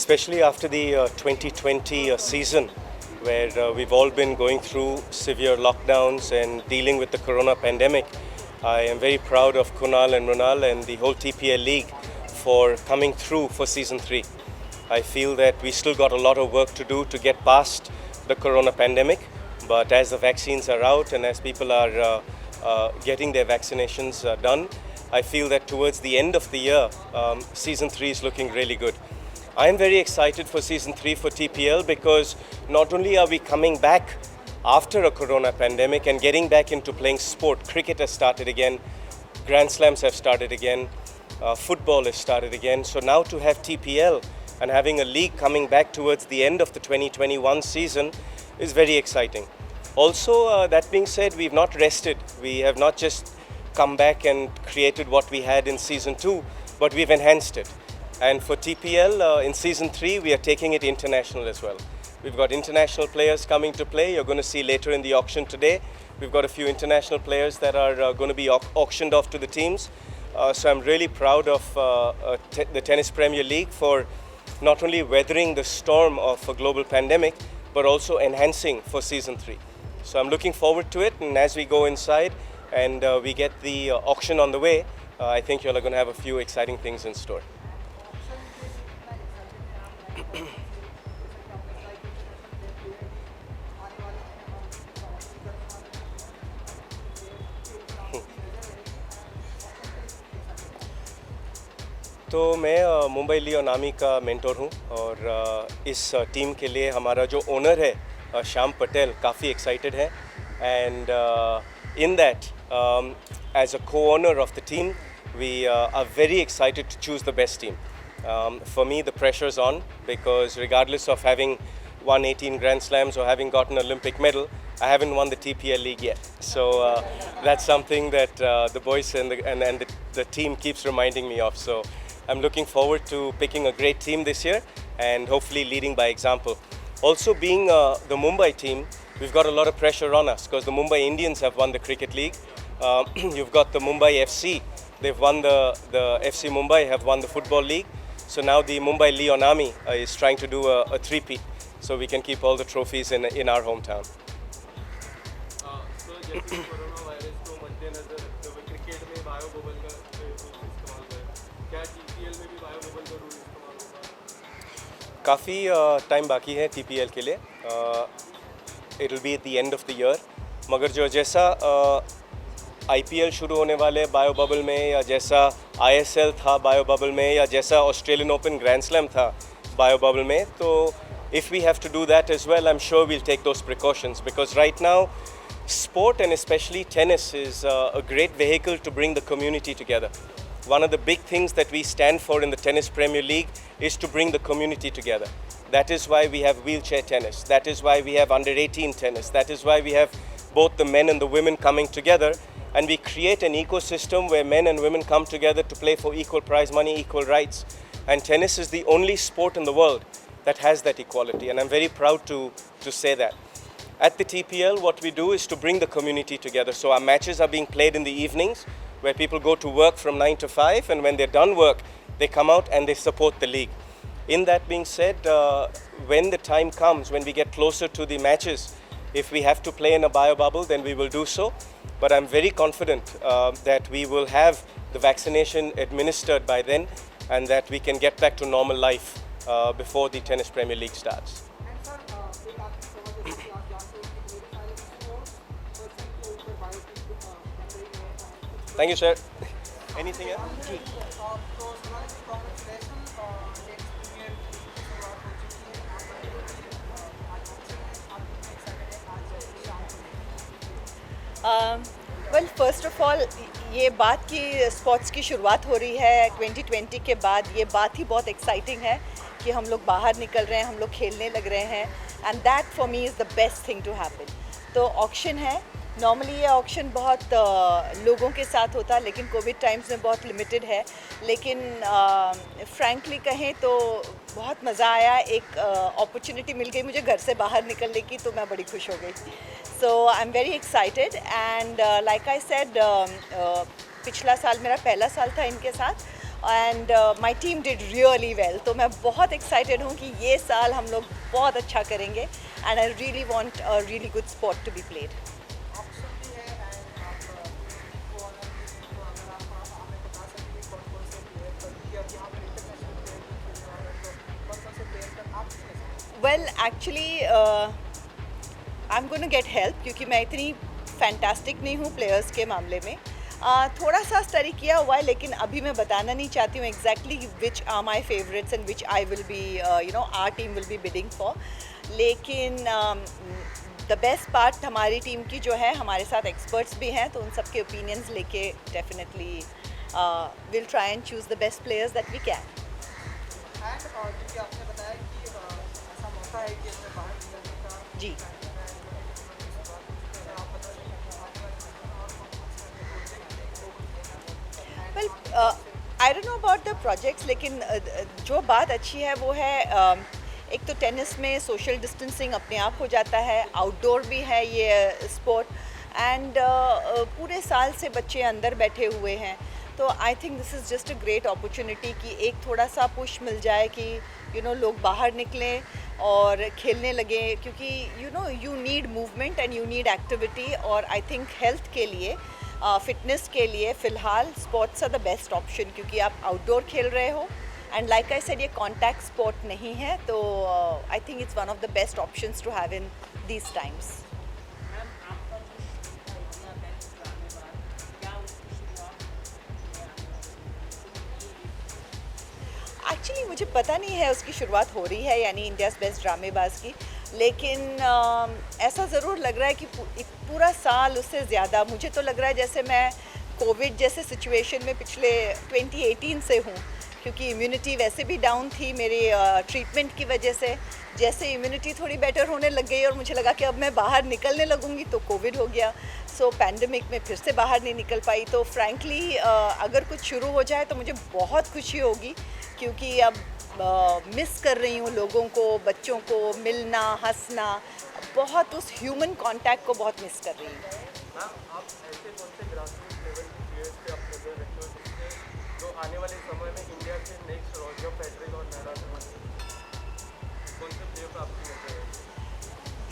especially after the 2020 season, where we've all been going through severe lockdowns and dealing with the corona pandemic. I am very proud of Kunal and Mrunal and the whole TPL League for coming through for season 3. I feel that we still got a lot of work to do to get past the corona pandemic, but as the vaccines are out and as people are getting their vaccinations done, I feel that towards the end of the year, season 3 is looking really good. I'm very excited for season 3 for TPL because not only are we coming back after a corona pandemic and getting back into playing sport, cricket has started again, Grand Slams have started again, football has started again. So now to have TPL and having a league coming back towards the end of the 2021 season is very exciting. Also, that being said, we've not rested. We have not just come back and created what we had in season 2, but we've enhanced it. And for TPL, in season 3, we are taking it international as well. We've got international players coming to play. You're going to see later in the auction today, we've got a few international players that are going to be auctioned off to the teams. So I'm really proud of the Tennis Premier League for not only weathering the storm of a global pandemic, but also enhancing for season 3. So I'm looking forward to it, and as we go inside and we get the auction on the way, I think you're going to have a few exciting things in store. तो मैं मुंबई लियोनामी का mentor हूँ और इस team के लिए हमारा जो ओनर है श्याम पटेल काफ़ी एक्साइटेड है and in that as a co-owner of the team we are very excited to choose the best team. For me the pressure is on because regardless of having won 18 Grand Slams or having gotten an Olympic medal, I haven't won the TPL League yet. So that's something that the boys and the team keeps reminding me of. So I'm looking forward to picking a great team this year and hopefully leading by example. Also being the Mumbai team, we've got a lot of pressure on us because the Mumbai Indians have won the Cricket League. You've got the Mumbai FC, they've won the FC Mumbai have won the Football League. So now the Mumbai Lion Army is trying to do a three-peat so we can keep all the trophies in our hometown. काफ़ी time बाकी है TPL के लिए. It will be at the end of the year, मगर जो जैसा IPL शुरू होने वाले बायो बबल में या जैसा ISL था बायो बबल में या जैसा ऑस्ट्रेलियन ओपन ग्रैंड स्लैम था बायो बबल में, तो if we have to do that as well, I'm sure we'll take those precautions because right now sport and especially tennis is a great vehicle to bring the community together. One of the big things that we stand for in the Tennis Premier League is to bring the community together. That is why we have wheelchair tennis. That is why we have under 18 tennis. That is why we have both the men and the women coming together, and we create an ecosystem where men and women come together to play for equal prize money, equal rights. And tennis is the only sport in the world that has that equality, and I'm very proud to say that. At the TPL, what we do is to bring the community together. So our matches are being played in the evenings, where people go to work from 9 to 5, and when they're done work, they come out and they support the league. In that being said, when the time comes, when we get closer to the matches, if we have to play in a bio bubble, then we will do so. But I'm very confident that we will have the vaccination administered by then, and that we can get back to normal life before the Tennis Premier League starts. Thank you, sir. Anything else? Well first of all ये बात कि sports की शुरुआत हो रही है 2020 के बाद, ये बात ही बहुत एक्साइटिंग है कि हम लोग बाहर निकल रहे हैं, हम लोग खेलने लग रहे हैं, and that for me is the best thing to happen. तो ऑक्शन है. नॉर्मली ये ऑक्शन बहुत लोगों के साथ होता है, लेकिन कोविड टाइम्स में बहुत लिमिटेड है. लेकिन फ्रैंकली कहें तो बहुत मज़ा आया. एक अपॉर्चुनिटी मिल गई मुझे घर से बाहर निकलने की, तो मैं बड़ी खुश हो गई. So I am very excited and like I said, पिछला साल मेरा पहला साल था इनके साथ, and my team did really well. तो मैं बहुत एक्साइटेड हूँ कि ये साल हम लोग बहुत अच्छा करेंगे and I really want a really good sport to be played. Well actually I am gonna get help, क्योंकि मैं इतनी फैंटास्टिक नहीं हूँ प्लेयर्स के मामले में। थोड़ा सा स्टडी किया हुआ है, लेकिन अभी मैं बताना नहीं चाहती हूँ exactly which are my favourites and which I will be our team will be bidding for. लेकिन द बेस्ट पार्ट हमारी टीम की जो है, हमारे साथ एक्सपर्ट्स भी हैं, तो उन सब के ओपिनियंस लेके definitely will try and choose the best players that we can. क्योंकि आपने बताया कि ऐसा मौका है कि हमें बाहर निकलने का जी। Well I don't know about the projects, लेकिन जो बात अच्छी है वो है एक तो टेनिस में सोशल डिस्टेंसिंग अपने आप हो जाता है, आउटडोर भी है ये स्पोर्ट, एंड पूरे साल से बच्चे अंदर बैठे हुए हैं। तो I think this is just a great opportunity कि एक थोड़ा सा पुश मिल जाए कि लोग बाहर निकलें और खेलने लगे, क्योंकि you need movement and you need activity. और आई थिंक हेल्थ के लिए, फिटनेस के लिए फ़िलहाल sports are the best option, क्योंकि आप आउटडोर खेल रहे हो एंड लाइक आई सेड ये कॉन्टैक्ट स्पोर्ट नहीं है। तो I think it's one of the best options to have in these times. Actually मुझे पता नहीं है उसकी शुरुआत हो रही है, यानी इंडियाज़ बेस्ट ड्रामेबाज की, लेकिन ऐसा ज़रूर लग रहा है कि पूरा साल उससे ज़्यादा मुझे तो लग रहा है जैसे मैं कोविड जैसे सिचुएशन में पिछले 2018 से हूँ, क्योंकि इम्यूनिटी वैसे भी डाउन थी मेरी ट्रीटमेंट की वजह से। जैसे इम्यूनिटी थोड़ी बेटर होने लग गई और मुझे लगा कि अब मैं बाहर निकलने लगूँगी तो कोविड हो गया। सो पैंडमिक में फिर से बाहर नहीं निकल पाई। तो फ्रैंकली अगर कुछ शुरू हो जाए तो मुझे बहुत खुशी होगी, क्योंकि अब मिस कर रही हूँ लोगों को, बच्चों को मिलना, हंसना, बहुत उस ह्यूमन कांटेक्ट को बहुत मिस कर रही हूँ। मैम, आप ऐसे कौन से ग्रासरूट लेवल के प्लेयर्स पे आप नजर रखते हो जो आने वाले समय में इंडिया के नेक्स्ट रॉजर फेडरर और नाडाल से बनेंगे? कौन से प्लेयर पे आपकी नजर है?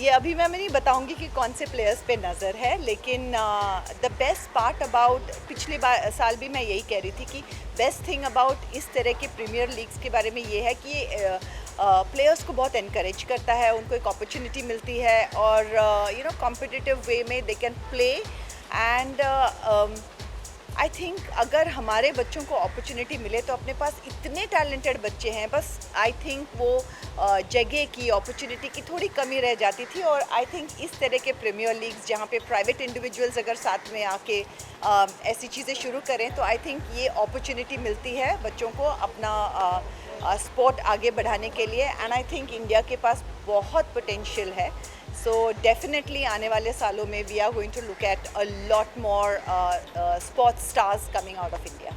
ये अभी मैं नहीं बताऊंगी कि कौन से प्लेयर्स पे नज़र है, लेकिन द बेस्ट पार्ट अबाउट पिछले साल भी मैं यही कह रही थी कि बेस्ट थिंग अबाउट इस तरह के प्रीमियर लीग्स के बारे में ये है कि प्लेयर्स को बहुत इनकरेज करता है, उनको एक अपॉर्चुनिटी मिलती है और कॉम्पिटिटिव वे में they can play. And I think अगर हमारे बच्चों को अपॉर्चुनिटी मिले तो अपने पास इतने टैलेंटेड बच्चे हैं, बस आई थिंक वो जगह की, अपॉर्चुनिटी की थोड़ी कमी रह जाती थी। और आई थिंक इस तरह के प्रीमियर लीग्स जहाँ पे प्राइवेट इंडिविजुअल्स अगर साथ में आके ऐसी चीज़ें शुरू करें तो आई थिंक ये अपॉर्चुनिटी मिलती है बच्चों को अपना स्पोर्ट आगे बढ़ाने के लिए। एंड आई थिंक इंडिया के पास बहुत पोटेंशियल है। So definitely आने वाले सालों में we are going to look at a lot more sports stars coming out of India.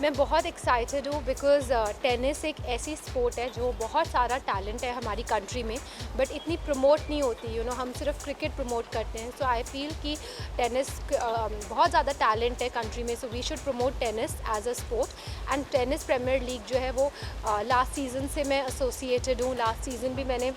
मैं बहुत एक्साइटेड हूँ बिकॉज़ टेनिस एक ऐसी स्पोर्ट है जो बहुत सारा टैलेंट है हमारी कंट्री में, बट इतनी प्रमोट नहीं होती। हम सिर्फ क्रिकेट प्रमोट करते हैं। सो आई फील कि टेनिस बहुत ज़्यादा टैलेंट है कंट्री में, so we should promote tennis as a sport. And tennis premier league जो है वो लास्ट सीज़न से मैं एसोसिएटेड हूँ। लास्ट सीज़न भी मैंने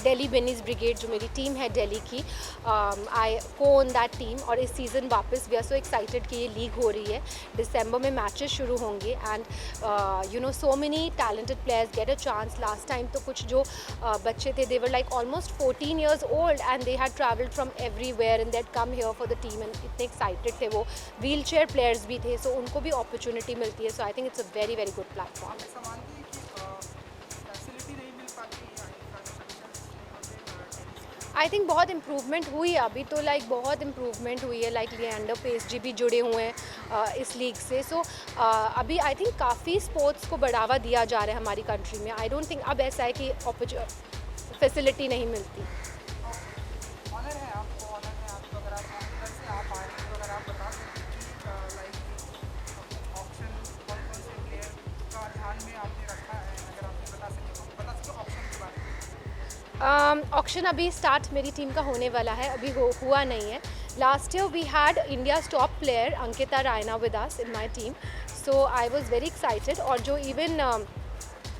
दिल्ली बेनीज ब्रिगेड जो मेरी टीम है दिल्ली की, आई कोन दैट टीम। और इस सीज़न वापस वी आर सो एक्साइटेड कि ये लीग हो रही है। दिसंबर में मैचेस शुरू होंगे and so many talented players get a chance. Last time तो कुछ जो बच्चे थे, they were like almost 14 years old and they had travelled from everywhere and that come here for the team and इतने excited थे। वो wheel chair players भी थे, सो उनको भी अपॉर्चुनिटी मिलती है। So I think it's a very very good platform. I think बहुत इम्प्रूवमेंट हुई है अभी तो, लाइक बहुत इम्प्रूवमेंट हुई है। लाइक लिएंडर पेस जी भी जुड़े हुए हैं इस लीग से। सो अभी आई थिंक काफ़ी स्पोर्ट्स को बढ़ावा दिया जा रहा है हमारी कंट्री में। आई डोंट थिंक अब ऐसा है कि फैसिलिटी नहीं मिलती। ऑनर है आपको, अगर आप अंदर से आप आ रही हैं तो अगर आप बता सकते कि लाइक ऑप्शन कौन से प्लेयर का ध्यान में आपने रखा है, अगर आपने बता सके ऑप्शन के बारे में। ऑक्शन अभी स्टार्ट मेरी टीम का होने वाला है, अभी हुआ नहीं है, Last year we had India's top player Ankita Raina with us in my team, so I was very excited. और जो even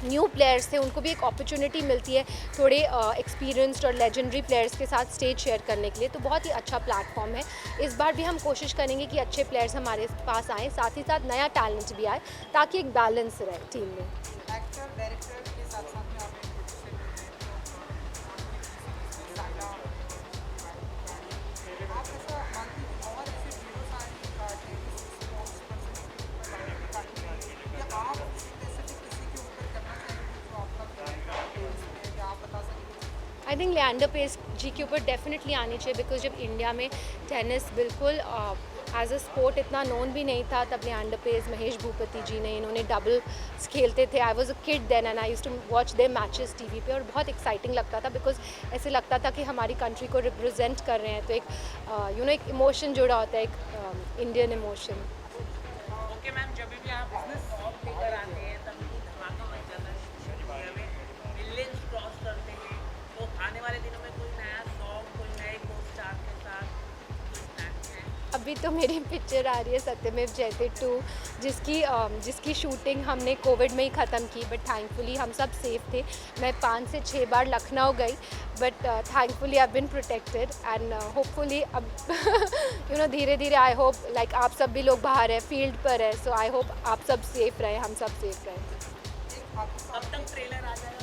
न्यू प्लेयर्स थे उनको भी एक अपॉर्चुनिटी मिलती है थोड़े एक्सपीरियंस्ड और लेजेंडरी प्लेयर्स के साथ स्टेज शेयर करने के लिए, तो बहुत ही अच्छा प्लेटफॉर्म है। इस बार भी हम कोशिश करेंगे कि अच्छे प्लेयर्स हमारे पास आएँ, साथ ही साथ नया टैलेंट भी आए, ताकि एक बैलेंस रहे टीम में। एक्टर डायरेक्टर के साथ साथ में आप एक प्रोड्यूसर भी हैं, तो साइला आप ऐसा मानती हैं और ऐसे हीरोज आए टेनिस स्पोर्ट्स पर्सन या आप स्पेसिफिक किसी के ऊपर करना चाहेंगे जो आपका टेनिस में, या आप बता सकेंगे? आई थिंक लिएंडर पेस जी के ऊपर डेफिनेटली आनी चाहिए, बिकॉज जब इंडिया में टेनिस बिल्कुल एज अ स्पोर्ट इतना नोन भी नहीं था, तब लिएंडर पेस, महेश भूपति जी ने, इन्होंने डबल्स खेलते थे। I was a kid then and I used to watch their matches TV पे, और बहुत एक्साइटिंग लगता था, बिकॉज ऐसे लगता था कि हमारी कंट्री को रिप्रेजेंट कर रहे हैं, तो एक एक इमोशन जुड़ा होता है, एक इंडियन इमोशन। ओके मैम, जब भी आप बिजनेस लेकर आते हैं तब धमाका मच जाता है, सोशल मीडिया में मिलियंस क्रॉस करते हैं, तो आने वाले दिनों में कोई नया सॉन्ग, कोई नए को स्टार के साथ कोई प्लान है? अभी तो मेरी पिक्चर आ रही है सत्यमेव जयते 2, जिसकी शूटिंग हमने कोविड में ही ख़त्म की, बट थैंकफुली हम सब सेफ थे। मैं 5 से 6 बार लखनऊ गई, but thankfully I been protected and hopefully अब धीरे धीरे आई होप लाइक आप सब भी लोग बाहर है, फील्ड पर है, सो आई होप आप सब सेफ रहे, हम सब सेफ रहे। अब तक ट्रेलर आ जाएगा?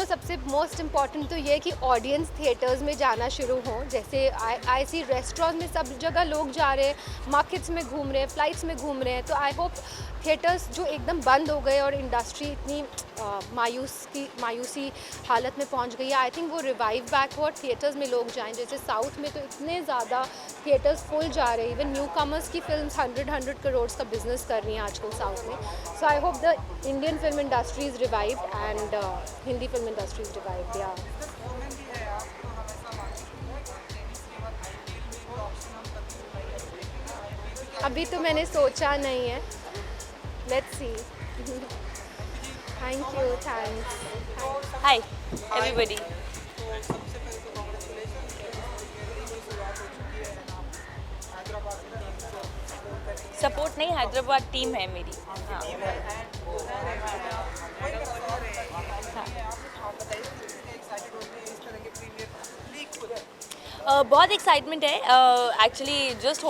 सबसे मोस्ट इम्पॉर्टेंट तो ये है कि ऑडियंस थिएटर्स में जाना शुरू हो। जैसे आई सी रेस्टोरेंट में सब जगह लोग जा रहे हैं, मार्केट्स में घूम रहे हैं, फ्लाइट्स में घूम रहे हैं, तो आई होप थिएटर्स जो एकदम बंद हो गए और इंडस्ट्री इतनी मायूसी हालत में पहुंच गई है, आई थिंक वो रिवाइव बैक हो और थिएटर्स में लोग जाएं। जैसे साउथ में तो इतने ज़्यादा थिएटर्स फुल जा रहे हैं, इवन न्यू कमर्स की फिल्म्स 100 करोड़ का बिजनेस कर रही हैं आजकल साउथ में। So I hope the Indian film industry is revive and Hindi film industry is revive. या वुमेन भी है, आप तो हमेशा मानती हैं टेनिस के बाद आईपीएल में कोई ऑप्शन हम कभी अभी तो मैंने सोचा नहीं है, let's see. Thank you, thanks. Hi, everybody. तो सबसे पहले तो कांग्रेचुलेशन, शुरुआत हो चुकी है, आप हैदराबाद की टीम को सपोर्ट करेंगे? सपोर्ट नहीं, हैदराबाद टीम है मेरी। हाँ। बहुत एक्साइटमेंट है एक्चुअली, जस्ट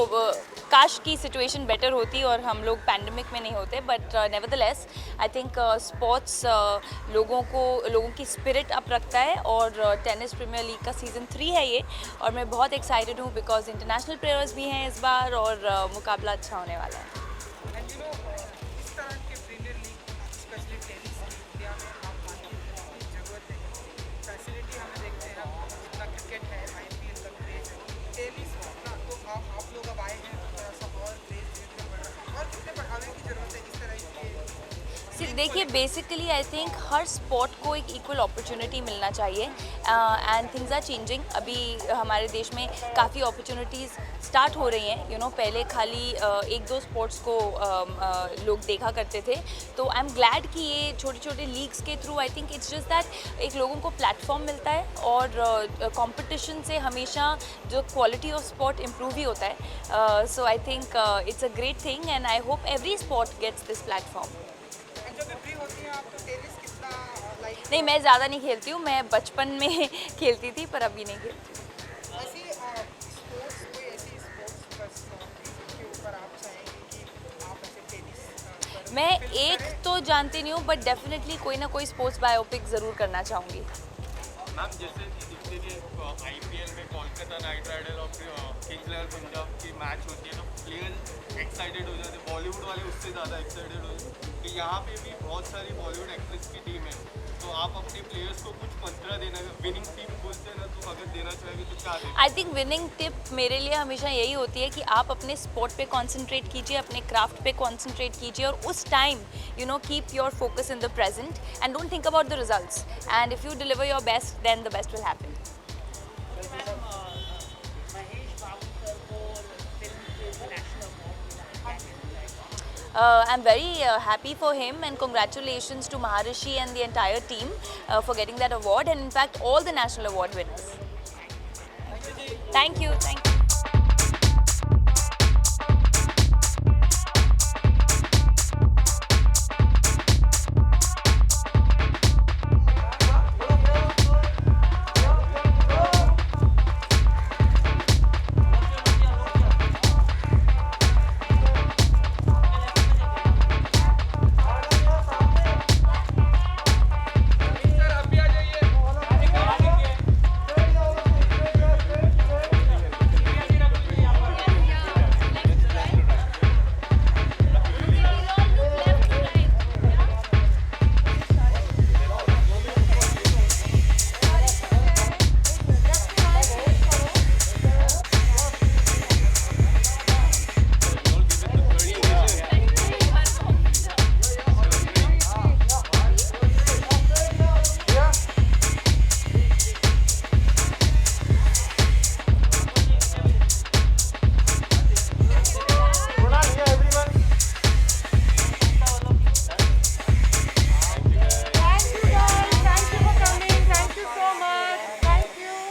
काश की सिचुएशन बेटर होती और हम लोग पैंडमिक में नहीं होते, but nevertheless I think sports लोगों की स्पिरिट अप रखता है, और टेनिस प्रीमियर लीग का सीज़न 3 है ये, और मैं बहुत एक्साइटेड हूँ बिकॉज इंटरनेशनल प्लेयर्स भी हैं इस बार, और मुकाबला अच्छा होने वाला है। इस तरह के premier league specially tennis India में आप मानते हैं की ज़रूरत है? फैसिलिटी हमें देखते हैं, जितना क्रिकेट है, आईपीएल का क्रेज है, टेनिस उतना तो आप लोग अब आए हैं तो थोड़ा सा और क्रेज धीरे धीरे बढ़ रहा है, और कितने बढ़ाने की ज़रूरत है इस तरह की? देखिए, basically I think her sport को एक इक्वल अपॉर्चुनिटी मिलना चाहिए, एंड थिंग्स आर चेंजिंग। अभी हमारे देश में काफ़ी अपॉर्चुनिटीज़ स्टार्ट हो रही हैं, पहले खाली 1-2 स्पोर्ट्स को लोग देखा करते थे, तो आई एम ग्लैड कि ये छोटे छोटे लीग्स के through I think it's just that एक लोगों को प्लेटफॉर्म मिलता है, और कंपटीशन से हमेशा जो क्वालिटी ऑफ स्पोर्ट इम्प्रूव ही होता है। So I think it's a great thing, and I hope every sport gets this platform. जब फ्री होती हैं आप तो टेनिस कितना लाइक? नहीं, मैं ज़्यादा नहीं खेलती हूँ, मैं बचपन में खेलती थी, पर अभी नहीं खेलती। ऐसी स्पोर्ट्स, कोई ऐसी स्पोर्ट्स पर्सनालिटी के ऊपर आप चाहेंगे कि आप ऐसे टेनिस पर मैं एक तो जानती नहीं हूँ, बट डेफिनेटली कोई ना कोई स्पोर्ट्स बायोपिक ज़रूर करना चाहूँगी। मैम, जैसे जितने भी आईपीएल में कोलकाता नाइट राइडर और किंग्स इलेवन पंजाब की मैच होती है तो प्लेयर एक्साइटेड हो जाते हैं, बॉलीवुड वाले उससे ज़्यादा एक्साइटेड हो जाते हैं, कि यहाँ पे भी बहुत सारी बॉलीवुड एक्ट्रेस की टीम है, तो आप अपने प्लेयर्स को कुछ मंत्रा देना, विनिंग टीम बोलते हैं ना, तो अगर देना चाहेंगे तो क्या दें? आई थिंक विनिंग टिप मेरे लिए हमेशा यही होती है कि आप अपने स्पोर्ट पे कॉन्सेंट्रेट कीजिए, अपने क्राफ्ट पे कॉन्सेंट्रेट कीजिए, और उस time keep your focus in the present and don't think about the results, and if you deliver your best then the best will happen. I'm very happy for him, and congratulations to Maharishi and the entire team for getting that award, and in fact all the national award winners. Thank you